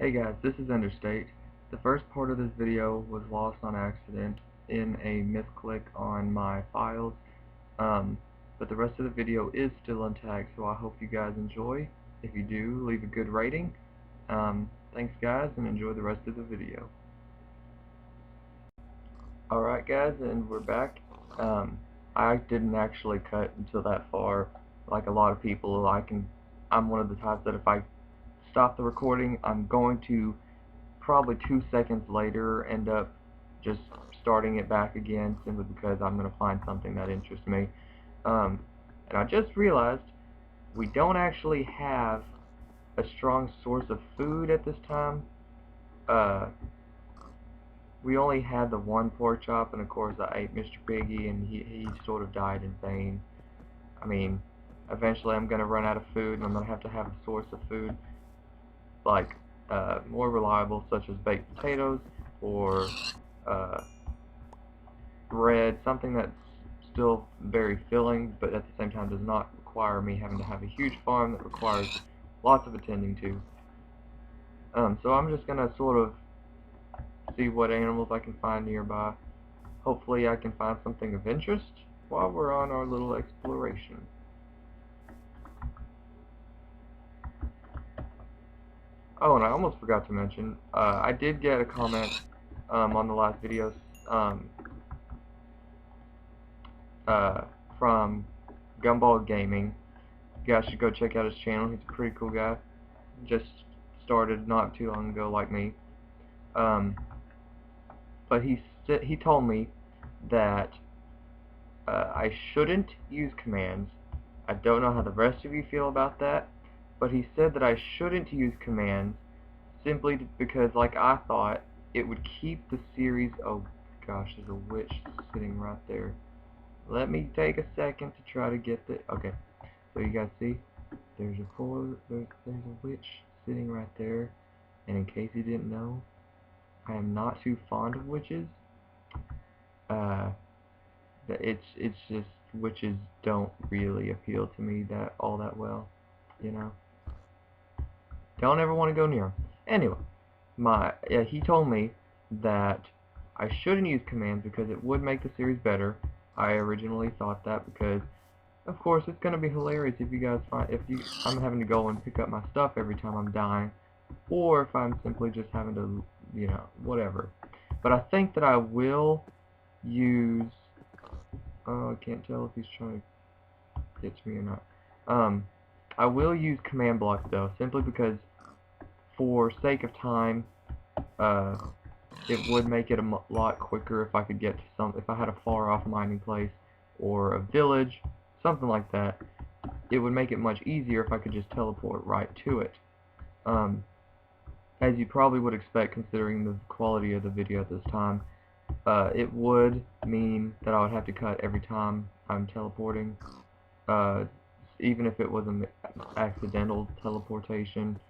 Hey guys, this is Interstate. The first part of this video was lost on accident in a misclick on my files, but the rest of the video is still intact, so I hope you guys enjoy. If you do, leave a good rating. Thanks guys, and enjoy the rest of the video. Alright guys, and we're back. I didn't actually cut until that far. Like a lot of people, I'm one of the types that if I stop the recording, I'm going to probably 2 seconds later end up just starting it back again, simply because I'm going to find something that interests me. And I just realized we don't actually have a strong source of food at this time. We only had the one pork chop, and of course I ate Mr. Piggy, and he sort of died in vain. I mean, eventually I'm going to run out of food, and I'm going to have a source of food like more reliable, such as baked potatoes or bread, something that's still very filling, but at the same time does not require me having to have a huge farm that requires lots of attending to. So I'm just gonna sort of see what animals I can find nearby. Hopefully I can find something of interest while we're on our little exploration. Oh, and I almost forgot to mention, I did get a comment on the last videos from Gumball Gaming. You guys should go check out his channel. He's a pretty cool guy. Just started not too long ago, like me. But he told me that I shouldn't use commands. I don't know how the rest of you feel about that, but he said that I shouldn't use commands simply because, like I thought, it would keep the series. Oh gosh, there's a witch sitting right there. Let me take a second to try to get the. Okay, so you guys see, there's a witch sitting right there, and in case you didn't know, I am not too fond of witches. It's just witches don't really appeal to me all that well, you know. Don't ever want to go near them. Anyway, he told me that I shouldn't use commands because it would make the series better. I originally thought that because, of course, it's gonna be hilarious if you guys I'm having to go and pick up my stuff every time I'm dying, or if I'm simply just having to, you know, whatever. But I think that I will use. I can't tell if he's trying to get me or not. I will use command blocks though, simply because, for sake of time, it would make it a lot quicker if I could get to if I had a far off mining place or a village, something like that. It would make it much easier if I could just teleport right to it. As you probably would expect, considering the quality of the video at this time, it would mean that I would have to cut every time I'm teleporting, even if it was an accidental teleportation.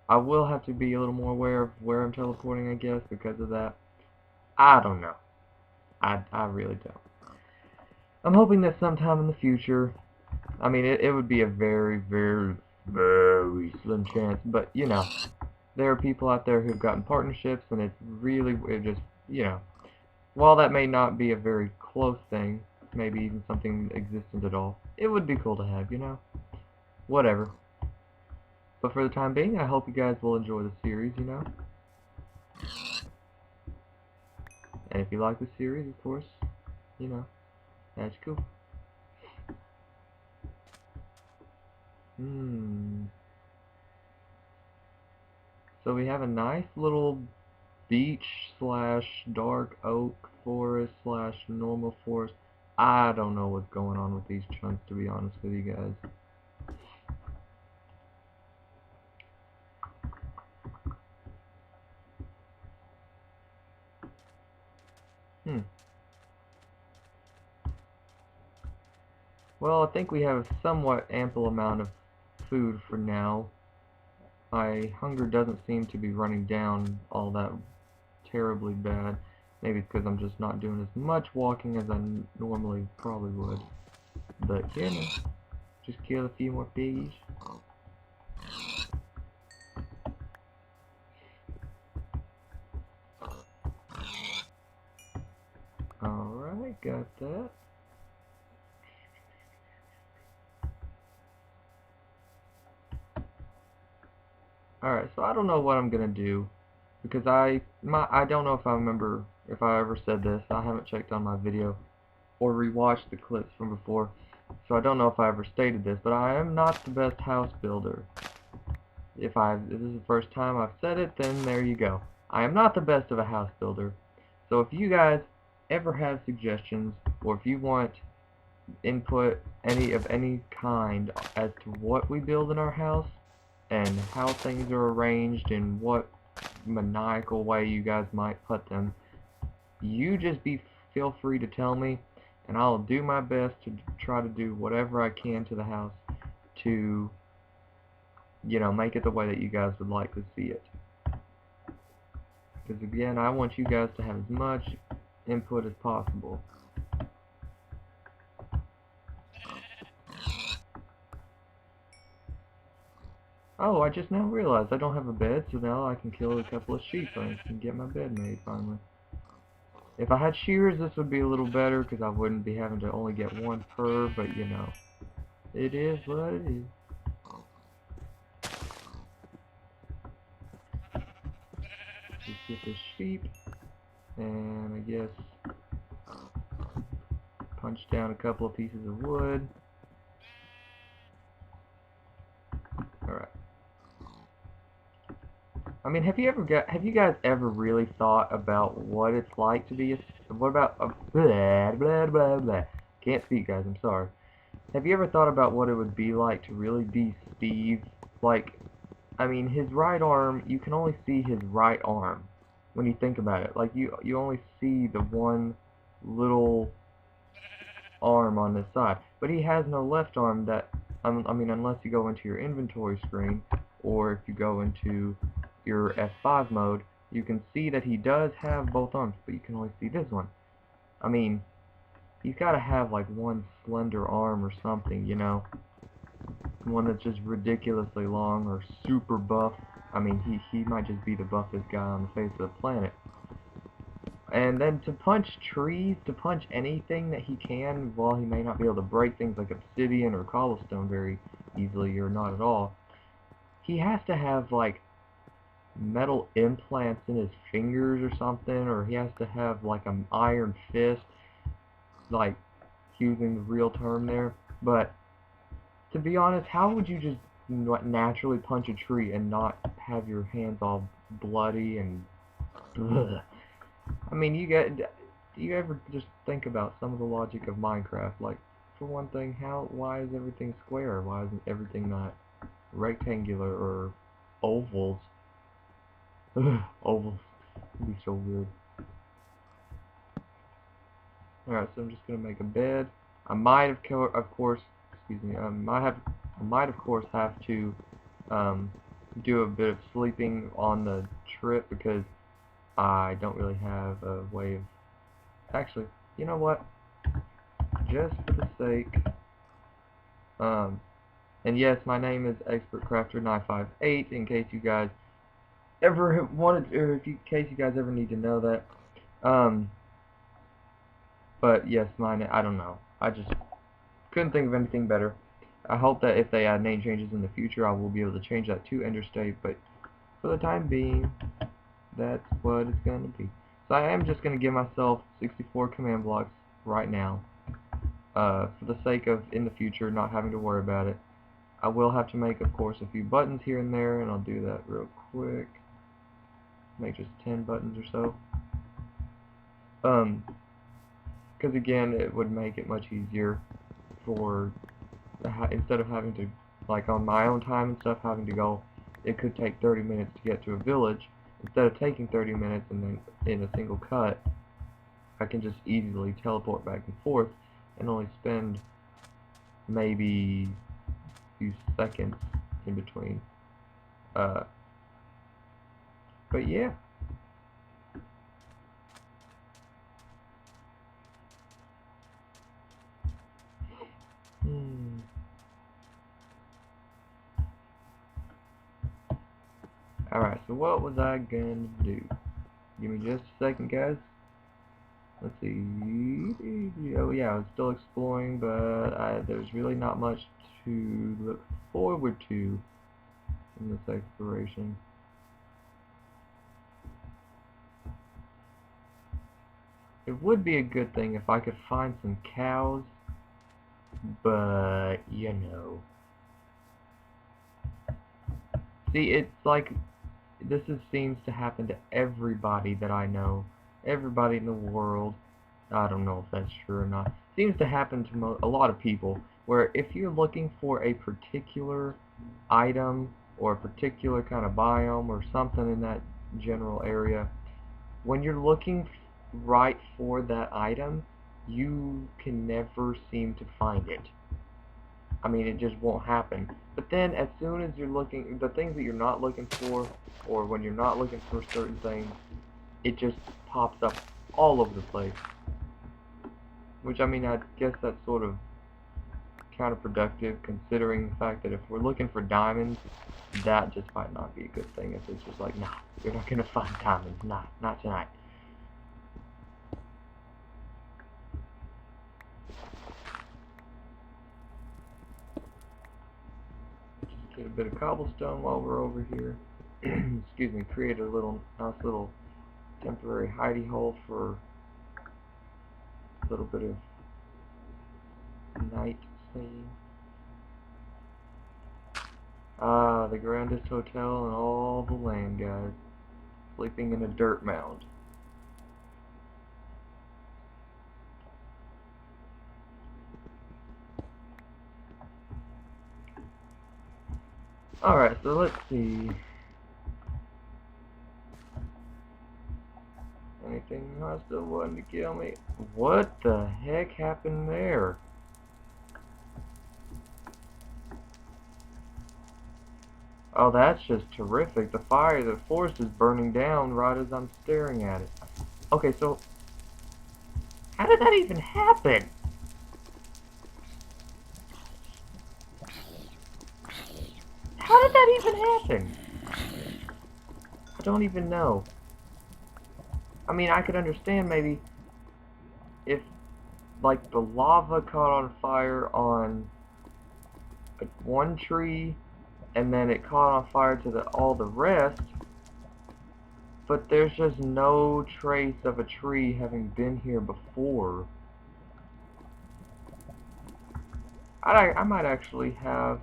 I will have to be a little more aware of where I'm teleporting, I guess, because of that. I don't know. I really don't. I'm hoping that sometime in the future, I mean, it would be a very, very, very slim chance, but, you know, there are people out there who've gotten partnerships, and it just, you know, while that may not be a very close thing, maybe even something existent at all, it would be cool to have, you know? Whatever. But for the time being, I hope you guys will enjoy the series, you know? And if you like the series, of course, you know, that's cool. So we have a nice little beach / dark oak forest / normal forest. I don't know what's going on with these chunks, to be honest with you guys. Well, I think we have a somewhat ample amount of food for now. My hunger doesn't seem to be running down all that terribly bad. Maybe it's because I'm just not doing as much walking as I normally probably would. But, you know, just kill a few more piggies. got that. Alright, so I don't know what I'm gonna do because I don't know if I remember if I ever said this. I haven't checked on my video or rewatched the clips from before, so I don't know if I ever stated this, but I am not the best house builder. If this is the first time I've said it, then there you go. I am not the best of a house builder. So if you guys ever have suggestions, or if you want input of any kind as to what we build in our house, and how things are arranged, and what maniacal way you guys might put them, you just feel free to tell me, and I'll do my best to try to do whatever I can to the house to, you know, make it the way that you guys would like to see it. Because again, I want you guys to have as much input as possible. Oh, I just now realized I don't have a bed, so now I can kill a couple of sheep and get my bed made finally. If I had shears, this would be a little better because I wouldn't be having to only get one per, but you know, it is what it is. Just get this sheep, and I guess punch down a couple of pieces of wood. Alright. I mean, have you guys ever really thought about what it's like to be what about blah blah blah blah. Can't speak, guys, I'm sorry. Have you ever thought about what it would be like to really be Steve? Like, I mean, his right arm, you can only see his right arm when you think about it. Like, you only see the one little arm on this side. But he has no left arm that, I mean, unless you go into your inventory screen, or if you go into your F5 mode, you can see that he does have both arms, but you can only see this one. I mean, he's got to have like one slender arm or something, you know? One that's just ridiculously long or super buff. I mean, he might just be the buffest guy on the face of the planet. And then to punch trees, to punch anything that he can, while he may not be able to break things like obsidian or cobblestone very easily, or not at all, he has to have like metal implants in his fingers or something, or he has to have like an iron fist, like using the real term there. But to be honest, how would you just naturally punch a tree and not have your hands all bloody and ugh. I mean, do you ever just think about some of the logic of Minecraft? Like, for one thing, why is everything square? Why isn't everything not rectangular or ovals? Ugh, ovals would be so weird. Alright, so I'm just gonna make a bed. I might of course, excuse me, I might of course have to do a bit of sleeping on the trip because I don't really have a way of... Actually, you know what? Just for the sake... and yes, my name is ExpertCrafter958, in case you guys ever wanted, or in case you guys ever need to know that. But yes, I don't know. I just couldn't think of anything better. I hope that if they add name changes in the future, I will be able to change that to Interstate, but for the time being, that's what it's going to be. So I am just going to give myself 64 command blocks right now, for the sake of, in the future, not having to worry about it. I will have to make, of course, a few buttons here and there, and I'll do that real quick. Make just 10 buttons or so. Because again, it would make it much easier for, instead of having to, like on my own time and stuff, having to go, it could take 30 minutes to get to a village. Instead of taking 30 minutes and then in a single cut, I can just easily teleport back and forth and only spend maybe a few seconds in between. But yeah. Alright, so what was I gonna do? Give me just a second, guys. Let's see. Oh yeah, I was still exploring, but there's really not much to look forward to in this exploration. It would be a good thing if I could find some cows, but you know. See, it's like seems to happen to everybody that I know, everybody in the world. I don't know if that's true or not. Seems to happen to a lot of people, where if you're looking for a particular item or a particular kind of biome or something in that general area, when you're looking right for that item, you can never seem to find it. I mean, it just won't happen. But then, as soon as you're looking, the things that you're not looking for, or when you're not looking for certain things, it just pops up all over the place. Which, I mean, I guess that's sort of counterproductive, considering the fact that if we're looking for diamonds, that just might not be a good thing. If it's just like, nah, you're not gonna find diamonds, not tonight. Just get a bit of cobblestone while we're over here. Excuse me, create a nice little temporary hidey hole for a little bit of night scene. Ah, the grandest hotel in all the land, guys. Sleeping in a dirt mound. Alright, so let's see. Anything hostile wanting to kill me? What the heck happened there? Oh, that's just terrific. The forest is burning down right as I'm staring at it. Okay, so how did that even happen? How did that even happen? I don't even know. I mean, I could understand maybe if, like, the lava caught on fire on one tree, and then it caught on fire to all the rest, but there's just no trace of a tree having been here before. I might actually have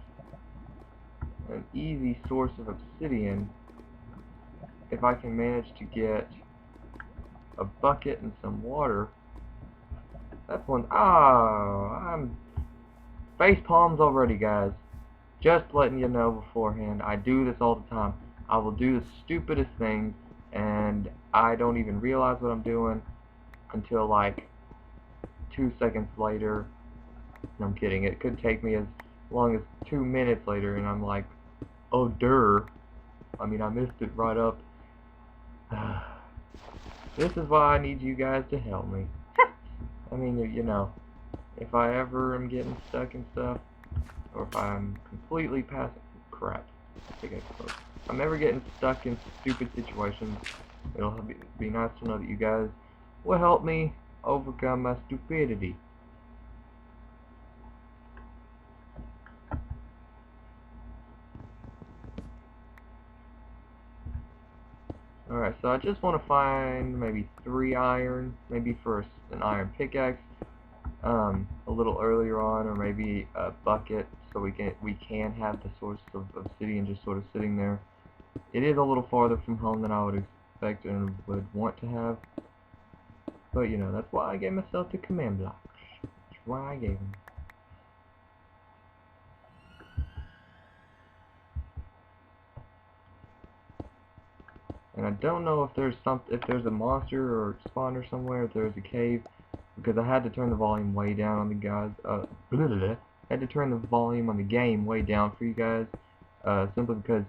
an easy source of obsidian if I can manage to get a bucket and some water. That's one. Oh, I'm face palms already, guys. Just letting you know beforehand. I do this all the time. I will do the stupidest things, and I don't even realize what I'm doing until like 2 seconds later. No, I'm kidding. It could take me as long as 2 minutes later, and I'm like, oh, durr. I mean, I missed it right up. This is why I need you guys to help me. I mean, you know, if I ever am getting stuck in stuff, or if I'm completely passing crap, I think I close. If I'm ever getting stuck in stupid situations, it'll be nice to know that you guys will help me overcome my stupidity. Alright, so I just want to find maybe 3 iron, maybe for an iron pickaxe, a little earlier on, or maybe a bucket, so we can have the source of obsidian just sort of sitting there. It is a little farther from home than I would expect and would want to have, but you know, that's why I gave myself the command blocks. That's why I gave them. And I don't know if there's a monster or spawner somewhere, if there's a cave, because I had to turn the volume way down on the guys. I had to turn the volume on the game way down for you guys, simply because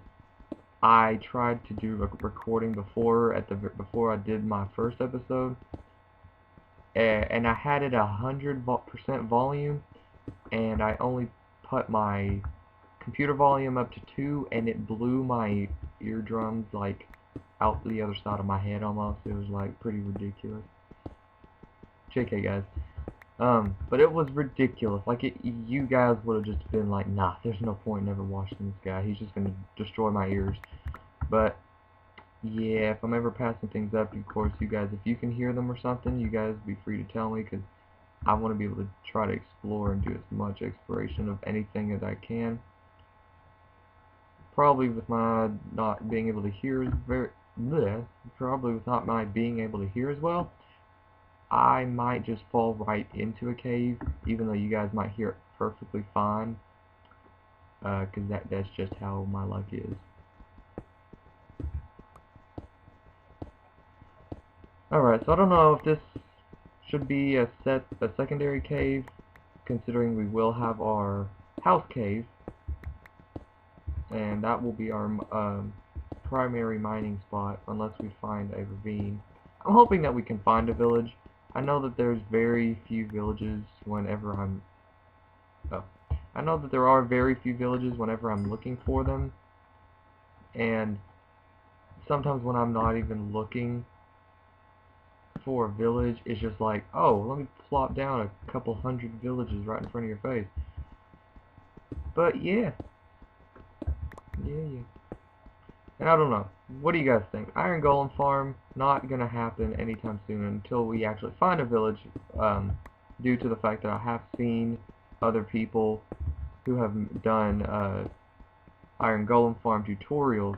I tried to do a recording before I did my first episode, and I had it 100% volume, and I only put my computer volume up to 2, and it blew my eardrums like out the other side of my head almost. It was like pretty ridiculous. JK, guys. But it was ridiculous. Like, you guys would have just been like, nah, there's no point in ever watching this guy. He's just gonna destroy my ears. But yeah, if I'm ever passing things up, of course, you guys, if you can hear them or something, you guys be free to tell me, because I want to be able to try to explore and do as much exploration of anything as I can. Probably with my not being able to hear as probably with not my being able to hear as well, I might just fall right into a cave, even though you guys might hear it perfectly fine, because that's just how my luck is. Alright, so I don't know if this should be a secondary cave, considering we will have our house cave, and that will be our primary mining spot, unless we find a ravine. I'm hoping that we can find a village. I know that there's very few villages whenever I'm... I know that there are very few villages whenever I'm looking for them, and sometimes when I'm not even looking for a village, it's just like, oh, let me plop down a couple hundred villages right in front of your face. But yeah. And I don't know. What do you guys think? Iron Golem Farm, not gonna happen anytime soon until we actually find a village, due to the fact that I have seen other people who have done Iron Golem Farm tutorials.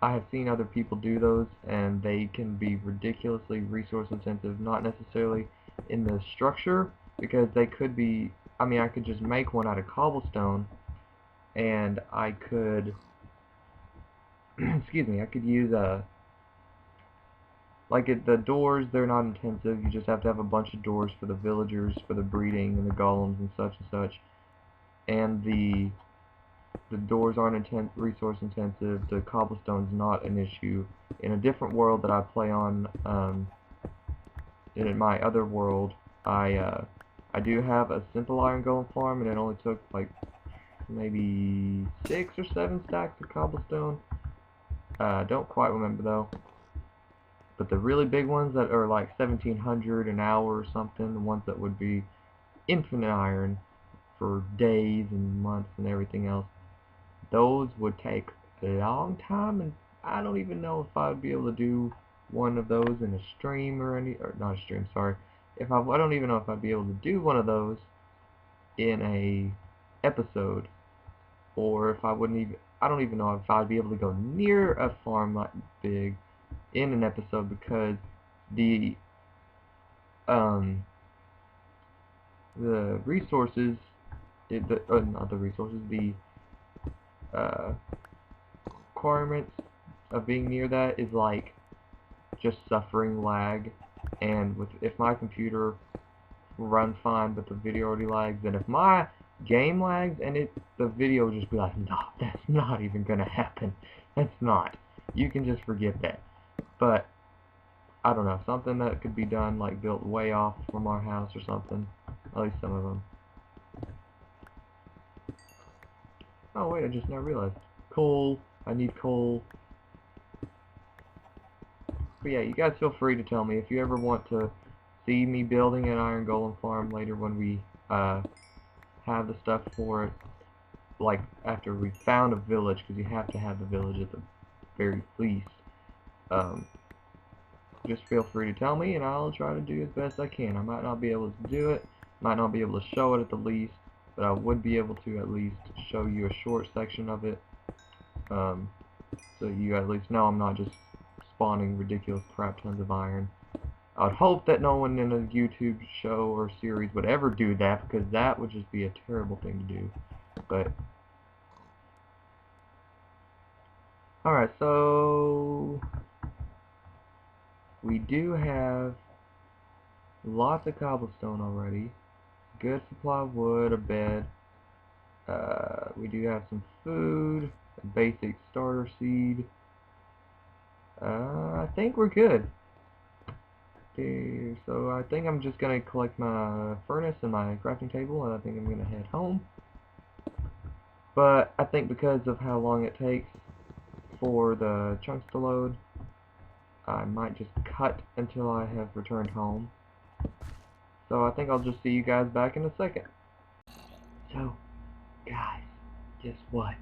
I have seen other people do those, and they can be ridiculously resource intensive, not necessarily in the structure, because they could be, I could just make one out of cobblestone, and I could, excuse me, I could use the doors, they're not intensive, you just have to have a bunch of doors for the villagers, for the breeding, and the golems, and such, and the doors aren't resource intensive, the cobblestone's not an issue. In a different world that I play on, in my other world, I do have a simple iron golem farm, and it only took like maybe 6 or 7 stacks of cobblestone. Don't quite remember though. But the really big ones that are like 1700 an hour or something, the ones that would be infinite iron for days and months and everything else, those would take a long time, and I don't even know if I would be able to do one of those in a stream or not a stream, sorry. I don't even know if I'd be able to do one of those in a episode, or if I don't even know if I'd be able to go near a farm that big in an episode, because the resources, not the resources, the requirements of being near that is like just suffering lag, and if my computer runs fine but the video already lags, then if my game lags and the video will just be like, no, that's not even gonna happen. That's not. You can just forget that. But I don't know, something that could be done, like built way off from our house or something. At least some of them. Oh wait, I just now realized. Coal. I need coal. But yeah, you guys feel free to tell me if you ever want to see me building an iron golem farm later when we have the stuff for it. Like after we found a village, because you have to have the village at the very least. Just feel free to tell me, and I'll try to do as best I can. I might not be able to do it, might not be able to show it at the least, but I would be able to at least show you a short section of it, so you at least know I'm not just spawning ridiculous crap tons of iron. I would hope that no one in a YouTube show or series would ever do that, because that would just be a terrible thing to do. But alright, so we do have lots of cobblestone already, good supply of wood, a bed, we do have some food, a basic starter seed. I think we're good. Okay, so I think I'm just gonna collect my furnace and my crafting table, and I think I'm gonna head home. But I think because of how long it takes for the chunks to load, I might just cut until I have returned home. So I think I'll just see you guys back in a second. So, guys, guess what?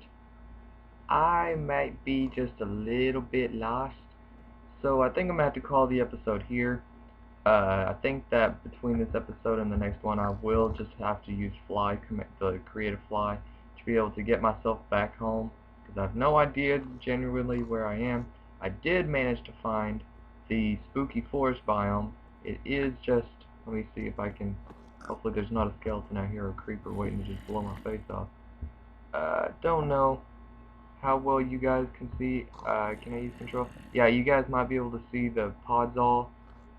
I might be just a little bit lost, so I think I'm gonna have to call the episode here. I think that between this episode and the next one, I will just have to use the creative fly, to be able to get myself back home, because I have no idea genuinely where I am. I did manage to find the spooky forest biome. It is just, let me see if I can, hopefully there's not a skeleton out here or a creeper waiting to just blow my face off. Don't know how well you guys can see. Can I use control? Yeah, you guys might be able to see the podzol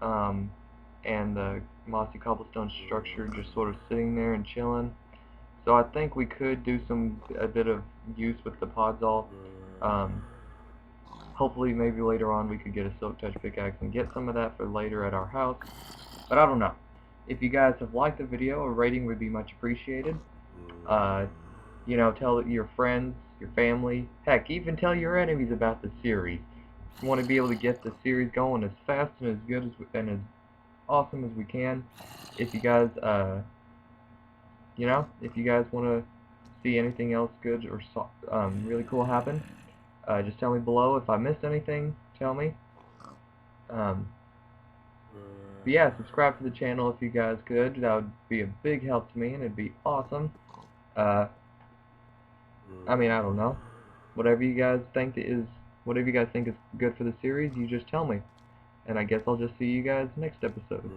and the mossy cobblestone structure just sort of sitting there and chilling. So I think we could do a bit of use with the podzol. Hopefully maybe later on we could get a silk touch pickaxe and get some of that for later at our house. But I don't know. If you guys have liked the video, a rating would be much appreciated. You know, tell your friends, your family, heck, even tell your enemies about the series. We want to be able to get the series going as fast and as good and as awesome as we can. If you guys, you know, if you guys want to see anything else good or really cool happen, just tell me below. If I missed anything, tell me. But yeah, subscribe to the channel if you guys could. That would be a big help to me, and it'd be awesome. I mean, I don't know. Whatever you guys think is good for the series, you just tell me. And I guess I'll just see you guys next episode.